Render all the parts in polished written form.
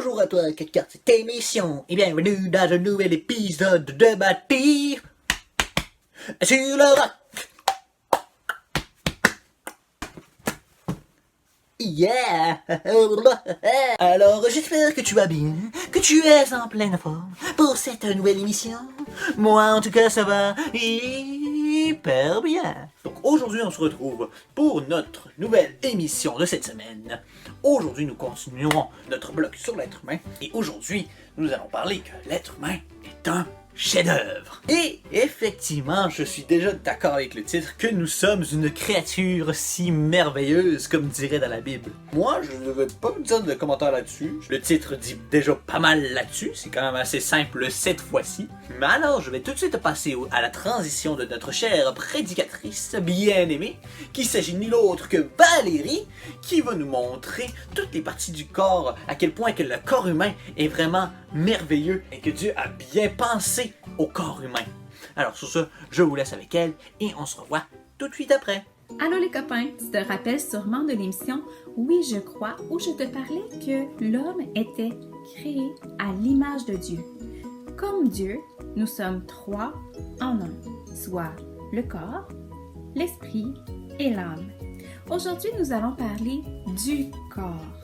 Bonjour à toi qui regarde cette émission et bienvenue dans un nouvel épisode de Bâti sur le rock. Yeah! Alors j'espère que tu vas bien, que tu es en pleine forme pour cette nouvelle émission. Moi en tout cas ça va hyper bien. Donc aujourd'hui on se retrouve pour notre nouvelle émission de cette semaine. Aujourd'hui nous continuons notre bloc sur l'être humain et aujourd'hui nous allons parler que l'être humain est un chef-d'œuvre. Et effectivement, je suis déjà d'accord avec le titre que nous sommes une créature si merveilleuse comme dirait dans la Bible. Moi, je ne vais pas me dire de commentaires là-dessus. Le titre dit déjà pas mal là-dessus, c'est quand même assez simple cette fois-ci. Mais alors, je vais tout de suite passer à la transition de notre chère prédicatrice bien-aimée, qui s'agit nul autre que Valérie, qui va nous montrer toutes les parties du corps, à quel point que le corps humain est vraiment merveilleux et que Dieu a bien pensé au corps humain. Alors sur ce, je vous laisse avec elle et on se revoit tout de suite après. Allô les copains, tu te rappelles sûrement de l'émission Oui je crois où je te parlais que l'homme était créé à l'image de Dieu. Comme Dieu, nous sommes trois en un, soit le corps, l'esprit et l'âme. Aujourd'hui, nous allons parler du corps.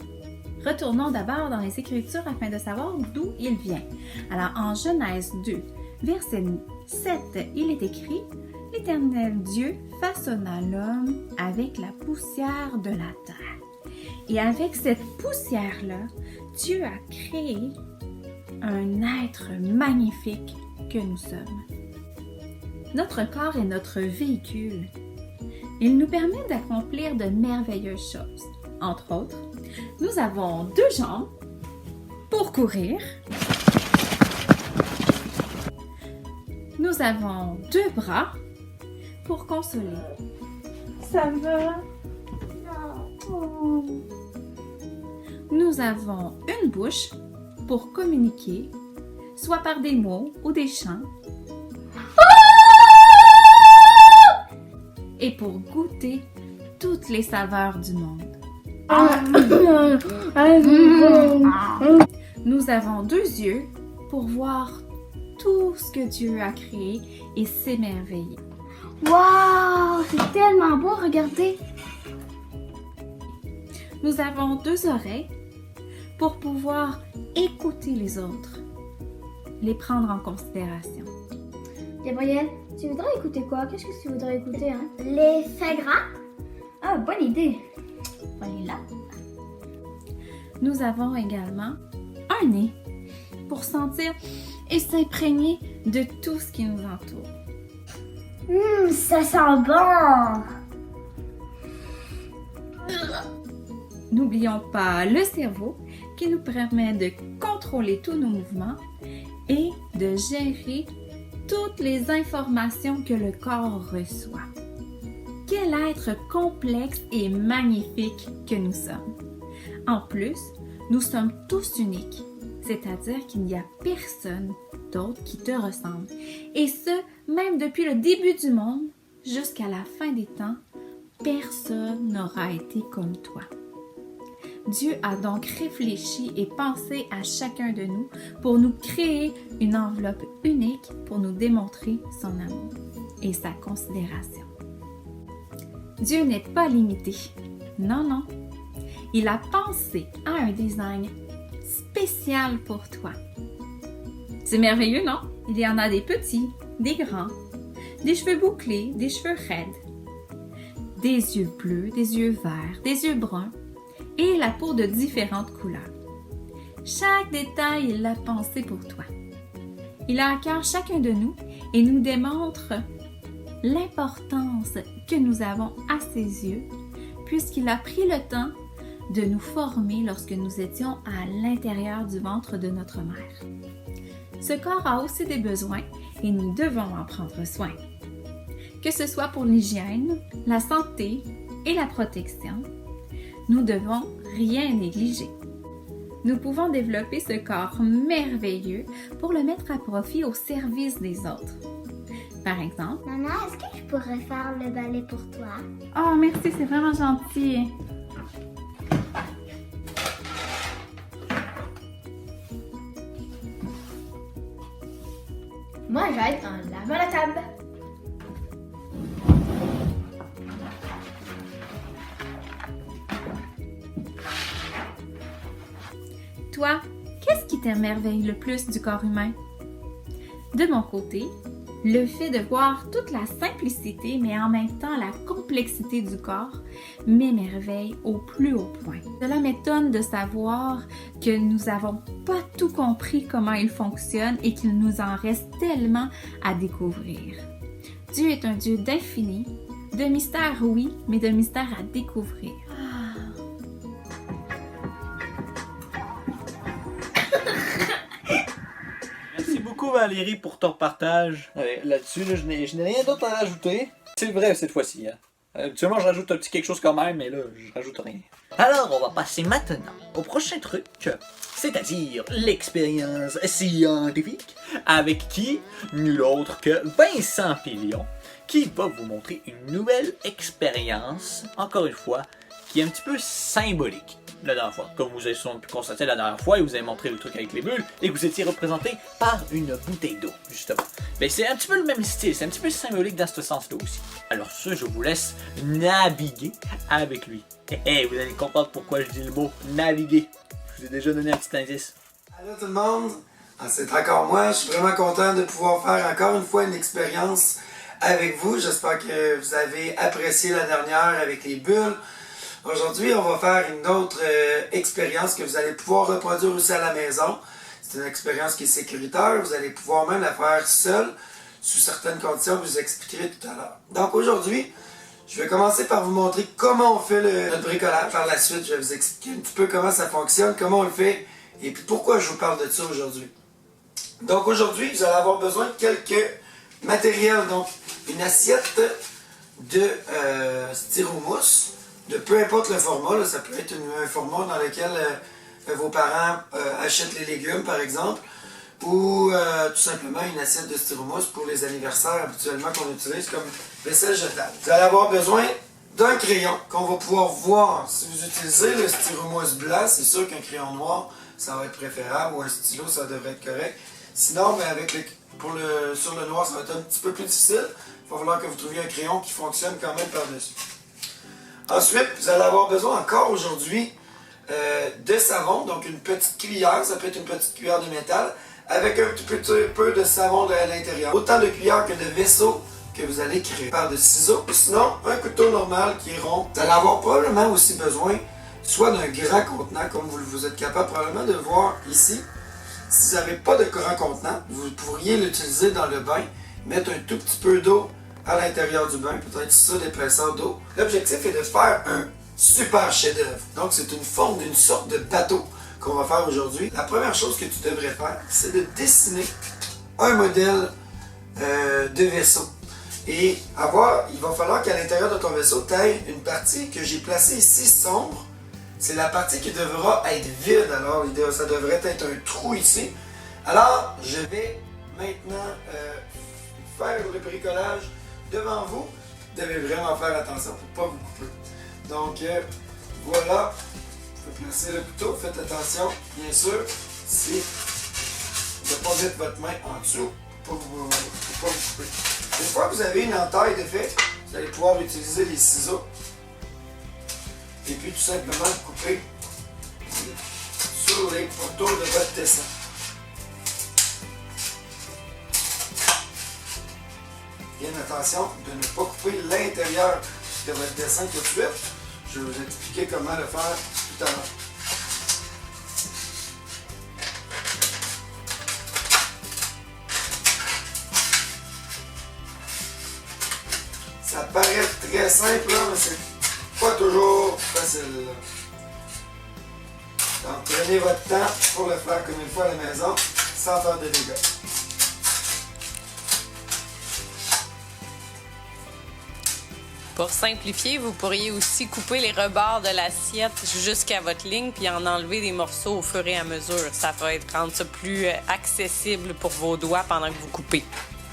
Retournons d'abord dans les Écritures afin de savoir d'où il vient. Alors, en Genèse 2, verset 7, il est écrit « L'Éternel Dieu façonna l'homme avec la poussière de la terre. » Et avec cette poussière-là, Dieu a créé un être magnifique que nous sommes. Notre corps est notre véhicule. Il nous permet d'accomplir de merveilleuses choses. Entre autres, nous avons 2 jambes pour courir. Nous avons 2 bras pour consoler. Ça va? Non. Nous avons une bouche pour communiquer, soit par des mots ou des chants. Et pour goûter toutes les saveurs du monde. Nous avons 2 yeux pour voir tout ce que Dieu a créé et s'émerveiller. Waouh, c'est tellement beau, regardez! Nous avons 2 oreilles pour pouvoir écouter les autres, les prendre en considération. Gabriel, tu voudrais écouter quoi? Qu'est-ce que tu voudrais écouter, hein? Les faits gras? Ah, bonne idée! On va aller là. Nous avons également un nez pour sentir et s'imprégner de tout ce qui nous entoure. Ça sent bon! N'oublions pas le cerveau qui nous permet de contrôler tous nos mouvements et de gérer toutes les informations que le corps reçoit. Quel être complexe et magnifique que nous sommes! En plus, nous sommes tous uniques, c'est-à-dire qu'il n'y a personne d'autre qui te ressemble. Et ce, même depuis le début du monde jusqu'à la fin des temps, personne n'aura été comme toi. Dieu a donc réfléchi et pensé à chacun de nous pour nous créer une enveloppe unique pour nous démontrer son amour et sa considération. Dieu n'est pas limité. Non, non. Il a pensé à un design spécial pour toi. C'est merveilleux, non? Il y en a des petits, des grands, des cheveux bouclés, des cheveux raides, des yeux bleus, des yeux verts, des yeux bruns et la peau de différentes couleurs. Chaque détail, il l'a pensé pour toi. Il a à cœur chacun de nous et nous démontre l'importance que nous avons à ses yeux, puisqu'il a pris le temps de nous former lorsque nous étions à l'intérieur du ventre de notre mère. Ce corps a aussi des besoins et nous devons en prendre soin. Que ce soit pour l'hygiène, la santé et la protection, nous devons rien négliger. Nous pouvons développer ce corps merveilleux pour le mettre à profit au service des autres. Par exemple, Maman, est-ce que je pourrais faire le balai pour toi? oh merci, c'est vraiment gentil. moi j'aide en lavant la table. Toi, qu'est-ce qui t'émerveille le plus du corps humain? De mon côté, le fait de voir toute la simplicité, mais en même temps la complexité du corps, m'émerveille au plus haut point. Cela m'étonne de savoir que nous n'avons pas tout compris comment il fonctionne et qu'il nous en reste tellement à découvrir. Dieu est un Dieu d'infini, de mystère oui, mais de mystère à découvrir. Merci beaucoup Valérie pour ton partage. Là-dessus, là, je n'ai rien d'autre à rajouter. C'est vrai cette fois-ci. Hein. Habituellement, je rajoute un petit quelque chose quand même, mais là, je rajoute rien. Alors, on va passer maintenant au prochain truc, c'est-à-dire l'expérience scientifique, avec qui? Nul autre que Vincent Pillion, qui va vous montrer une nouvelle expérience, encore une fois, qui est un petit peu symbolique. La dernière fois, comme vous avez sûrement pu constater la dernière fois, et vous avez montré le truc avec les bulles, et que vous étiez représenté par une bouteille d'eau, justement. Mais c'est un petit peu le même style, c'est un petit peu symbolique dans ce sens-là aussi. Alors ça, je vous laisse naviguer avec lui. Vous allez comprendre pourquoi je dis le mot naviguer. Je vous ai déjà donné un petit indice. Allô tout le monde, c'est encore moi, je suis vraiment content de pouvoir faire encore une fois une expérience avec vous. J'espère que vous avez apprécié la dernière avec les bulles. Aujourd'hui, on va faire une autre expérience que vous allez pouvoir reproduire aussi à la maison. C'est une expérience qui est sécuritaire. Vous allez pouvoir même la faire seule, sous certaines conditions, que je vous expliquerai tout à l'heure. Donc aujourd'hui, je vais commencer par vous montrer comment on fait notre bricolage. Par la suite, je vais vous expliquer un petit peu comment ça fonctionne, comment on le fait, et puis pourquoi je vous parle de ça aujourd'hui. Donc aujourd'hui, vous allez avoir besoin de quelques matériels. Donc une assiette de styromousse, de peu importe le format, là, ça peut être un format dans lequel vos parents achètent les légumes par exemple, ou tout simplement une assiette de styromousse pour les anniversaires habituellement qu'on utilise comme vaisselle jetable. Vous allez avoir besoin d'un crayon qu'on va pouvoir voir. Si vous utilisez le styromousse blanc, c'est sûr qu'un crayon noir ça va être préférable, ou un stylo ça devrait être correct. Sinon, ben, sur le noir ça va être un petit peu plus difficile. Il va falloir que vous trouviez un crayon qui fonctionne quand même par-dessus. Ensuite, vous allez avoir besoin encore aujourd'hui de savon, donc une petite cuillère, ça peut être une petite cuillère de métal, avec un petit peu de savon à l'intérieur. Autant de cuillères que de vaisseaux que vous allez créer. Par de ciseaux, sinon un couteau normal qui est rond. Vous allez avoir probablement aussi besoin soit d'un grand contenant, comme vous êtes capable probablement de voir ici. Si vous n'avez pas de grand contenant, vous pourriez l'utiliser dans le bain, mettre un tout petit peu d'eau à l'intérieur du bain, peut-être ça d'épaisseur d'eau. L'objectif est de faire un super chef-d'œuvre. Donc c'est une forme d'une sorte de bateau qu'on va faire aujourd'hui. La première chose que tu devrais faire, c'est de dessiner un modèle de vaisseau. Et il va falloir qu'à l'intérieur de ton vaisseau, tu aies une partie que j'ai placée ici sombre. C'est la partie qui devra être vide. Alors ça devrait être un trou ici. Alors je vais maintenant faire le bricolage devant vous. Vous devez vraiment faire attention pour ne pas vous couper. Donc voilà, vous pouvez placer le couteau, faites attention, bien sûr, si de ne pas mettre votre main en dessous pour ne pas vous couper. Une fois que vous avez une entaille de fait, vous allez pouvoir utiliser les ciseaux et puis tout simplement couper sur les autour de votre dessin. Bien attention de ne pas couper l'intérieur de votre dessin tout de suite. Je vais vous expliquer comment le faire tout à l'heure. Ça paraît très simple, mais c'est pas toujours facile. Donc prenez votre temps pour le faire comme il faut à la maison, sans faire de dégâts. Pour simplifier, vous pourriez aussi couper les rebords de l'assiette jusqu'à votre ligne puis en enlever des morceaux au fur et à mesure. Ça va rendre ça plus accessible pour vos doigts pendant que vous coupez.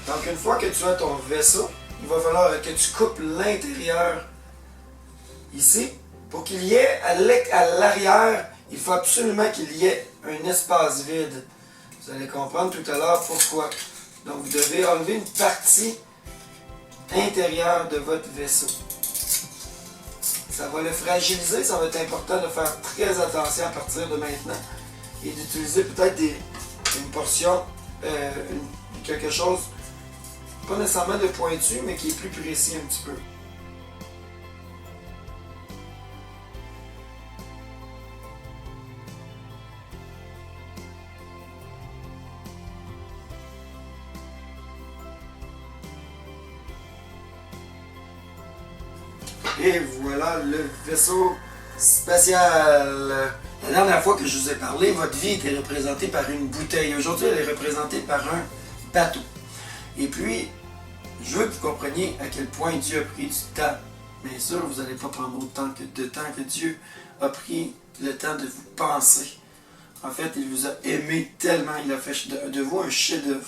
Donc une fois que tu as ton vaisseau, il va falloir que tu coupes l'intérieur ici. Pour qu'il y ait à l'arrière, il faut absolument qu'il y ait un espace vide. Vous allez comprendre tout à l'heure pourquoi. Donc vous devez enlever une partie intérieure de votre vaisseau. Ça va le fragiliser, ça va être important de faire très attention à partir de maintenant et d'utiliser peut-être une portion, quelque chose, pas nécessairement de pointu, mais qui est plus précis un petit peu. Et voilà le vaisseau spatial. La dernière fois que je vous ai parlé, votre vie était représentée par une bouteille. Aujourd'hui, elle est représentée par un bateau. Et puis, je veux que vous compreniez à quel point Dieu a pris du temps. Bien sûr, vous n'allez pas prendre autant de temps que Dieu a pris le temps de vous penser. En fait, il vous a aimé tellement, il a fait de vous un chef-d'œuvre.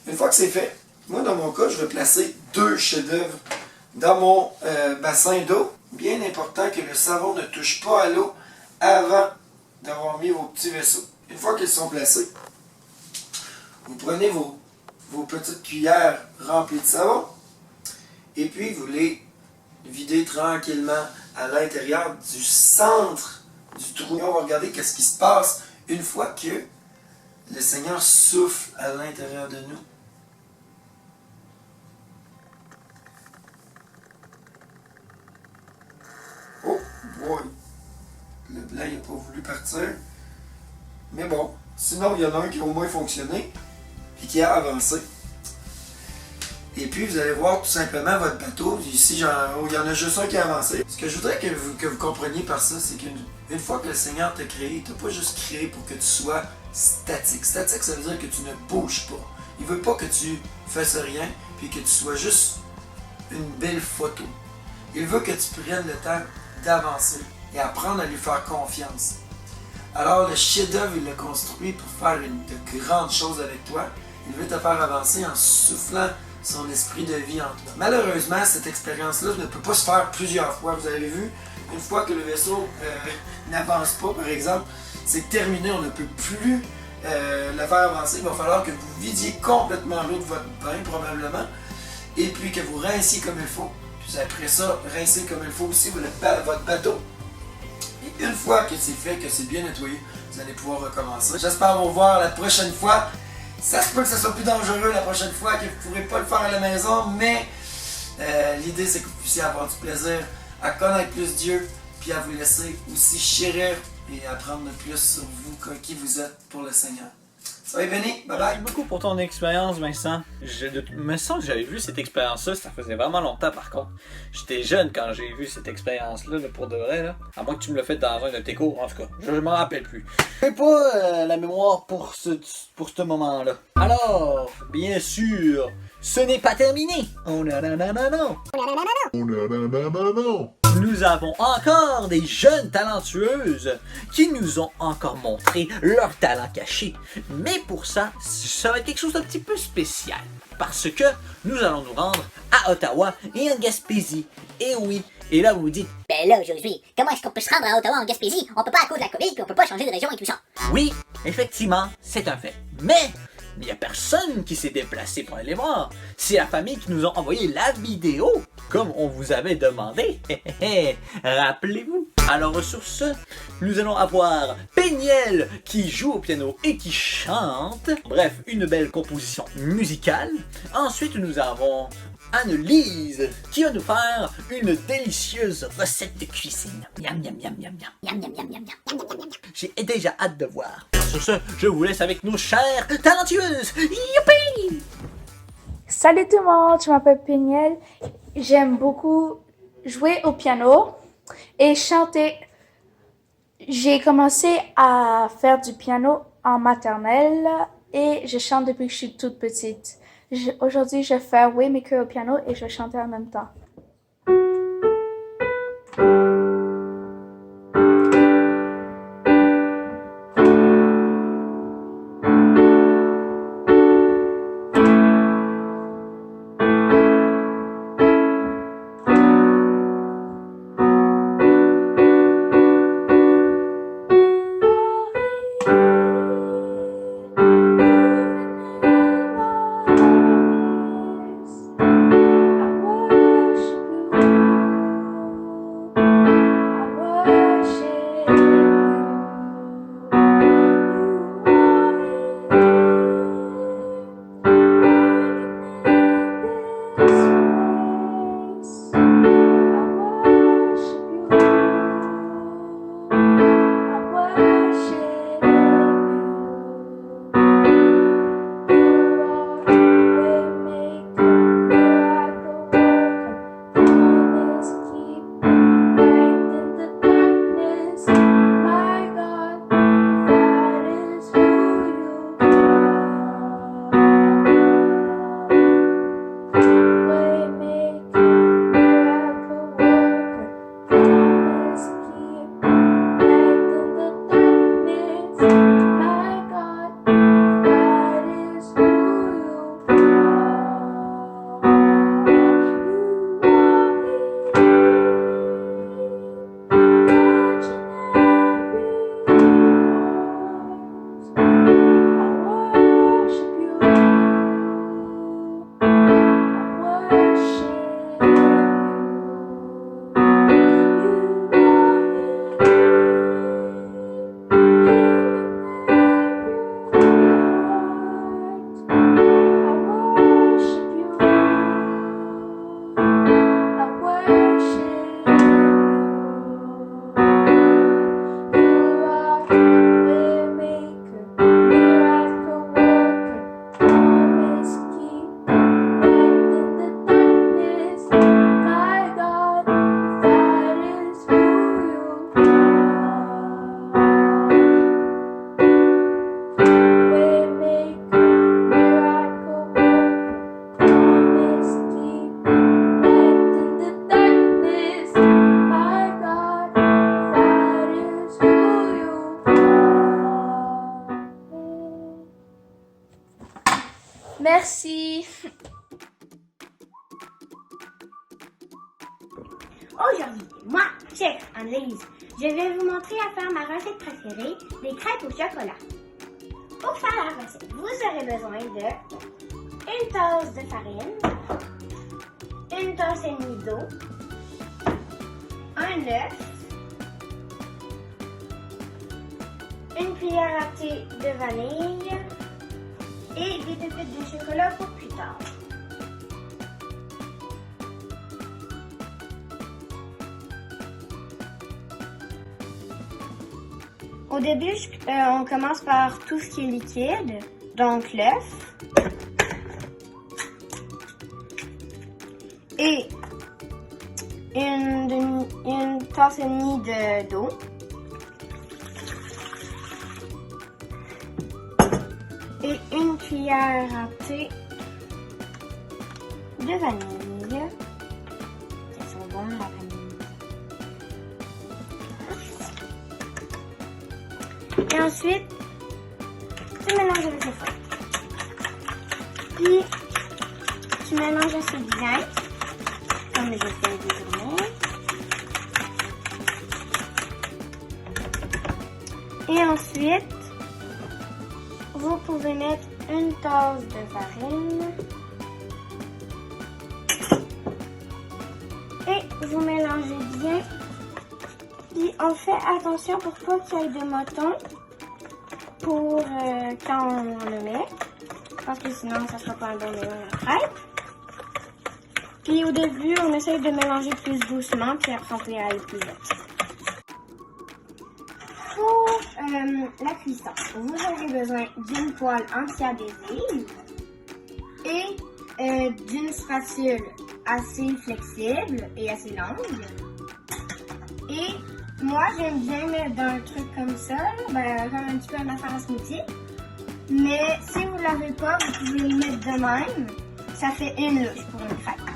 Une fois que c'est fait, moi dans mon cas, je vais placer 2 chefs-d'œuvre dans mon bassin d'eau. Bien important que le savon ne touche pas à l'eau avant d'avoir mis vos petits vaisseaux. Une fois qu'ils sont placés, vous prenez vos petites cuillères remplies de savon et puis vous les videz tranquillement à l'intérieur du centre du trou. On va regarder qu'est-ce qui se passe une fois que le Seigneur souffle à l'intérieur de nous. Oh boy! Le blanc n'a pas voulu partir. Mais bon, sinon il y en a un qui a au moins fonctionné et qui a avancé. Et puis vous allez voir tout simplement votre bateau. Ici, il y en a juste un qui a avancé. Ce que je voudrais que vous compreniez par ça, c'est qu'une fois que le Seigneur t'a créé, il t'a pas juste créé pour que tu sois statique. Statique, ça veut dire que tu ne bouges pas. Il veut pas que tu fasses rien puis que tu sois juste une belle photo. Il veut que tu prennes le temps d'avancer et apprendre à lui faire confiance. Alors le chef-d'œuvre, il l'a construit pour faire de grandes choses avec toi. Il veut te faire avancer en soufflant son esprit de vie en toi. Malheureusement, cette expérience-là ne peut pas se faire plusieurs fois. Vous avez vu, une fois que le vaisseau n'avance pas, par exemple, c'est terminé, on ne peut plus le faire avancer. Il va falloir que vous vidiez complètement l'eau de votre bain, probablement, et puis que vous rinciez comme il faut. Puis après ça, rincez comme il faut aussi votre bateau. Et une fois que c'est fait, que c'est bien nettoyé, vous allez pouvoir recommencer. J'espère vous revoir la prochaine fois. Ça se peut que ce soit plus dangereux la prochaine fois, que vous ne pourrez pas le faire à la maison, mais l'idée c'est que vous puissiez avoir du plaisir à connaître plus Dieu, puis à vous laisser aussi chérir et apprendre plus sur vous, qui vous êtes pour le Seigneur. Soyez bénis, bye bye! Merci beaucoup pour ton expérience, Vincent. Je me sens que j'avais vu cette expérience-là, ça faisait vraiment longtemps par contre. J'étais jeune quand j'ai vu cette expérience-là, pour de vrai, là. À moins que tu me l'as fait dans un de tes cours, en tout cas. Je m'en rappelle plus. J'ai pas la mémoire pour ce moment-là. Alors, bien sûr, ce n'est pas terminé. Oh non, non, non, non, non. Oh non, non, non, non. Oh non, non, non, non, non. Nous avons encore des jeunes talentueuses qui nous ont encore montré leur talent caché. Mais pour ça, ça va être quelque chose d'un petit peu spécial. Parce que nous allons nous rendre à Ottawa et en Gaspésie. Et oui, et là vous vous dites, Ben là, Josué, comment est-ce qu'on peut se rendre à Ottawa en Gaspésie? On peut pas à cause de la COVID, puis on peut pas changer de région et tout ça. oui, effectivement, c'est un fait. Mais il n'y a personne qui s'est déplacé pour aller voir. C'est la famille qui nous a envoyé la vidéo, comme on vous avait demandé. Rappelez-vous. Alors sur ce, nous allons avoir Péniel qui joue au piano et qui chante. Bref, une belle composition musicale. Ensuite, nous avons Anne-Lise qui va nous faire une délicieuse recette de cuisine. Miam, miam, miam, miam, miam. Yam, yam, yam, yam, yam. J'ai déjà hâte de voir. Sur ce, je vous laisse avec nos chères talentueuses. Youpi! Salut tout le monde, je m'appelle Péniel. J'aime beaucoup jouer au piano et chanter. J'ai commencé à faire du piano en maternelle et je chante depuis que je suis toute petite. Aujourd'hui, je fais Waymaker au piano et je chantais en même temps. Merci. Aujourd'hui, moi, chef Annelise, je vais vous montrer à faire ma recette préférée, des crêpes au chocolat. Pour faire la recette, vous aurez besoin de une tasse de farine, une tasse et demie d'eau, un œuf, une cuillère à thé de vanille et des pépites de chocolat pour plus tard. Au début, on commence par tout ce qui est liquide, donc l'œuf et une tasse et demie d'eau. Et une cuillère à thé de vanille. Ça sent bon la vanille. Et ensuite, tu mélanges avec le feu. Puis, tu mélanges assez bien, comme je fais désormais. Et ensuite, vous pouvez mettre une tasse de farine. Et vous mélangez bien. Puis on fait attention pour pas qu'il y ait de motons pour quand on le met. Parce que sinon ça sera pas un bon mélange à crêpes. Puis au début on essaye de mélanger plus doucement puis après on peut y aller plus vite. Pour la cuisson, vous aurez besoin d'une poêle anti-adhésive et d'une spatule assez flexible et assez longue. Et moi, j'aime bien mettre dans un truc comme ça, comme un petit peu un affaire à smoothie. Mais si vous ne l'avez pas, vous pouvez le mettre de même. Ça fait une louche pour une crêpe.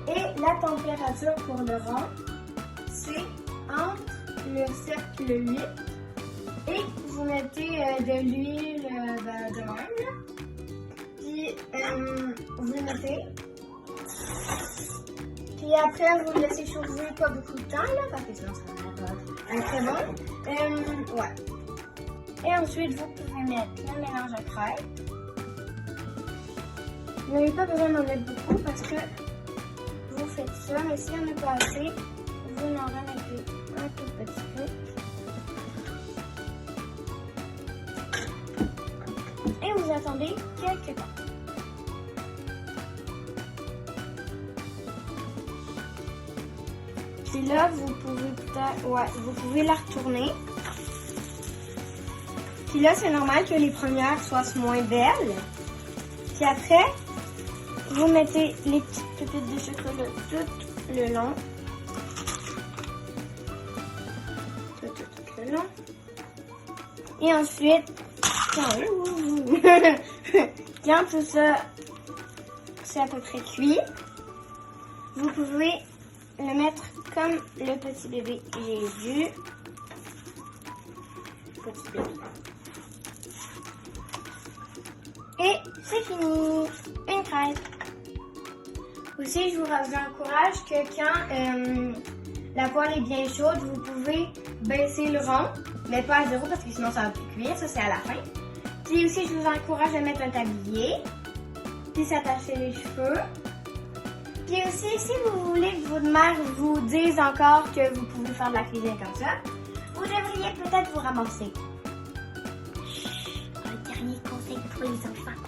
Et la température pour le rond, c'est entre le 7 et le 8. Et vous mettez de l'huile de même. Puis vous mettez. Puis après, vous le laissez chauffer pas beaucoup de temps, là, parce que sinon ça va être très bon. Ouais. Et ensuite, vous pouvez mettre le mélange à crêpes. Vous n'avez pas besoin d'en mettre beaucoup parce que vous faites ça, mais si on n'a pas assez, vous en remettez un tout petit peu. Et vous attendez quelques temps. Puis là, vous pouvez la retourner. Puis là, c'est normal que les premières soient moins belles. Puis après, vous mettez les petites pépites de chocolat tout le long. Tout le long. Et ensuite, quand tout ça, c'est à peu près cuit, vous pouvez le mettre comme le petit bébé Jésus. Petit bébé. Et c'est fini. Une crêpe. Aussi, je vous encourage que quand la poêle est bien chaude, vous pouvez baisser le rond, mais pas à zéro parce que sinon ça va plus cuire. Ça, c'est à la fin. Puis aussi, je vous encourage à mettre un tablier, puis s'attacher les cheveux. Puis aussi, si vous voulez que votre mère vous dise encore que vous pouvez faire de la cuisine comme ça, vous devriez peut-être vous ramasser. Un dernier conseil pour les enfants.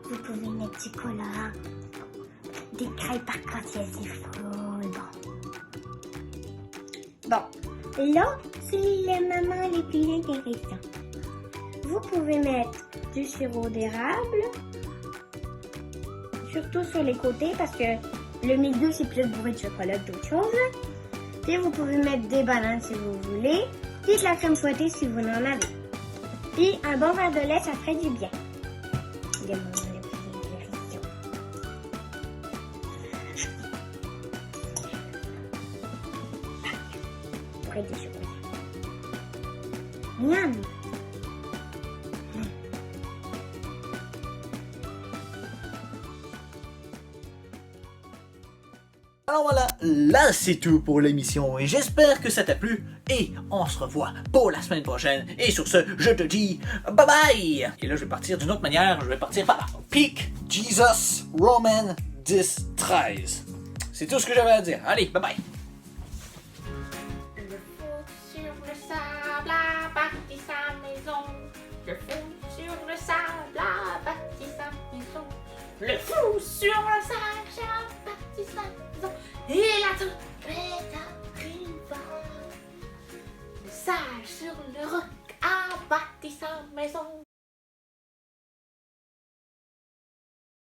Vous pouvez mettre du colorant, des crêpes arc-en-ciel, c'est full bon. Bon, là, c'est les moments les plus intéressants. Vous pouvez mettre du sirop d'érable, surtout sur les côtés parce que le milieu c'est plus bourré de chocolat que d'autres choses. Puis vous pouvez mettre des bananes si vous voulez, puis de la crème fouettée si vous en avez. Puis un bon verre de lait, ça ferait du bien. Le moment le plus intéressant. Bourré de chocolat. Miam! Alors voilà, là c'est tout pour l'émission et j'espère que ça t'a plu et on se revoit pour la semaine prochaine. Et sur ce, je te dis bye bye! Et là je vais partir d'une autre manière, je vais partir par Peak Jesus Roman 10-13. C'est tout ce que j'avais à dire. Allez, bye bye! Le fou sur le sable a bâti sa maison. Le fou sur le sable a bâti sa maison. Le fou sur le sable a bâti sa maison. Et la tempête arriva. Le sage sur le roc a bâti sa maison.